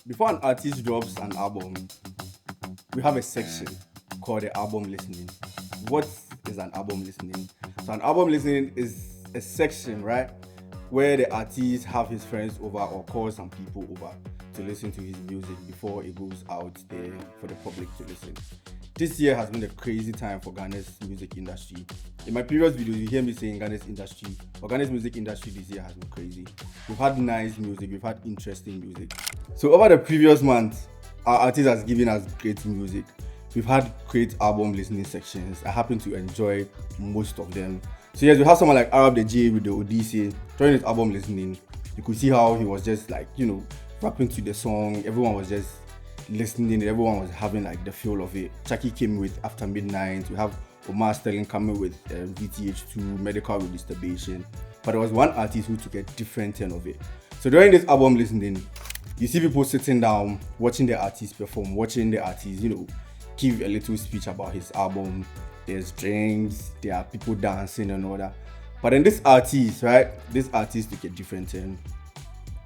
Before an artist drops an album, we have a section called the album listening. What is an album listening? So an album listening is a section, right, where the artist have his friends over or call some people over to listen to his music before it goes out there for the public to listen. This year has been a crazy time for Ghana's music industry. In my previous videos, you hear me saying Ghana's industry, or Ghana's music industry this year has been crazy. We've had nice music, we've had interesting music. So over the previous month, our artist has given us great music. We've had great album listening sections. I happen to enjoy most of them. So yes, we have someone like Arab the J with the Odyssey during his album listening. You could see how he was just like, rapping to the song. Everyone was just listening. Everyone was having like the feel of it. Chucky came with After Midnight. We have Omar Sterling coming with VTH2, Medical with Disturbation. But there was one artist who took a different turn of it. So during this album listening, you see people sitting down, watching the artist perform, watching the artist, give a little speech about his album. There's drinks, there are people dancing and all that. But then this artist, right? This artist took a different turn.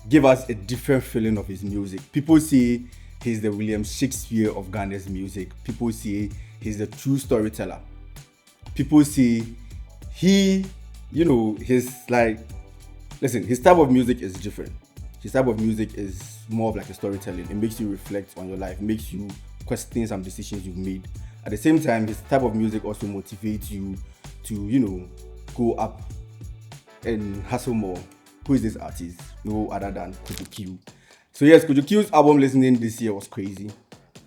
Give us a different feeling of his music. People say he's the William Shakespeare of Ghana's music. People say he's the true storyteller. People say his type of music is different. His type of music is more of like a storytelling. It makes you reflect on your life. It makes you question some decisions you've made. At the same time, his type of music also motivates you to, go up and hustle more. Who is this artist? No other than Kojo Cue. So yes, Kojo Cue's album listening this year was crazy.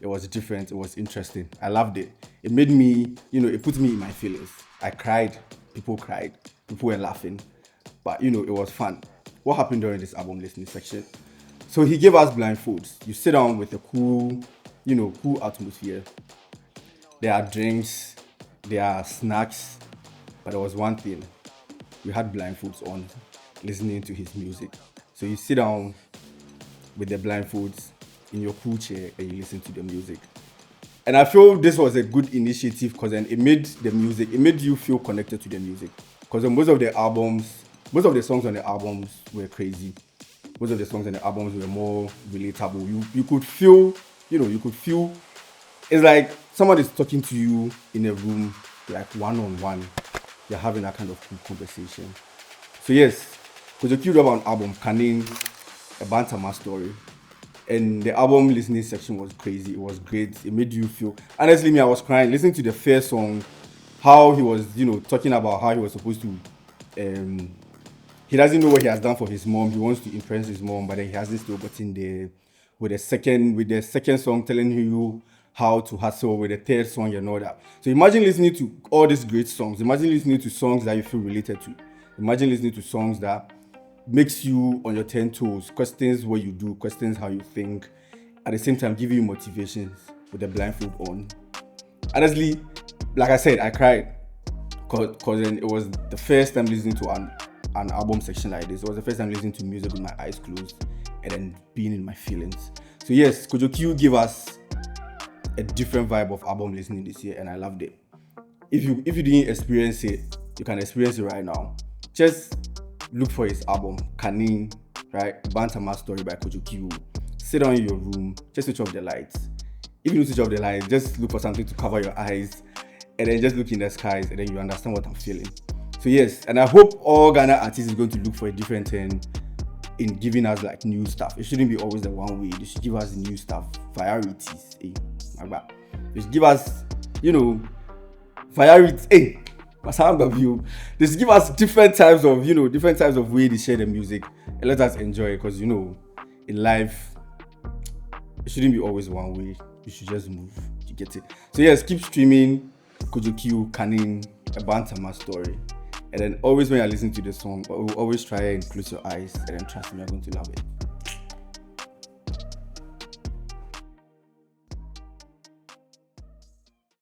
It was different. It was interesting. I loved it. It made me, it put me in my feelings. I cried. People cried. People were laughing. But, it was fun. What happened during this album listening section? So he gave us blindfolds. You sit down with a cool atmosphere. There are drinks. There are snacks. But there was one thing. We had blindfolds on, listening to his music. So you sit down with the blindfolds in your cool chair and you listen to the music. And I feel this was a good initiative because then it made you feel connected to the music. Because most of the songs on the albums were crazy. Most of the songs on the albums were more relatable. You could feel it's like someone is talking to you in a room, like one-on-one. You're having that kind of cool conversation. So yes, Kojo Cue dropped an album, KANI, a BANTAMA Story. And the album listening section was crazy. It was great. It made you feel... Honestly, I was crying. Listening to the first song, how he was, talking about how he was supposed to... he doesn't know what he has done for his mom. He wants to impress his mom, but then he hasn't still gotten there. With the second song telling you how to hustle, with the third song and all that. So imagine listening to all these great songs. Imagine listening to songs that you feel related to. Imagine listening to songs that makes you on your 10 toes, questions what you do, questions how you think, at the same time giving you motivations with the blindfold on. Honestly, like I said, I cried because then it was the first time listening to an album section like this. It was the first time listening to music with my eyes closed and then being in my feelings. So yes, Kojo Cue gave us a different vibe of album listening this year and I loved it. If you didn't experience it, you can experience it right now. Just look for his album, KANI, right? BANTAMA Story by Kojo Cue. Sit down in your room, just switch off the lights. If you don't switch off the lights, just look for something to cover your eyes and then just look in the skies and then you understand what I'm feeling. So yes, and I hope all Ghana artists is going to look for a different turn in giving us like new stuff. It shouldn't be always the one way. They should give us new stuff, varieties. They should give us, varieties. They should give us different types of way they share the music and let us enjoy it. Because in life, it shouldn't be always one way. You should just move. You get it. So yes, keep streaming Kojo Cue, KANI, a BANTAMA Story. And then always when you're listening to the song, always try and close your eyes and then trust me, you're going to love it.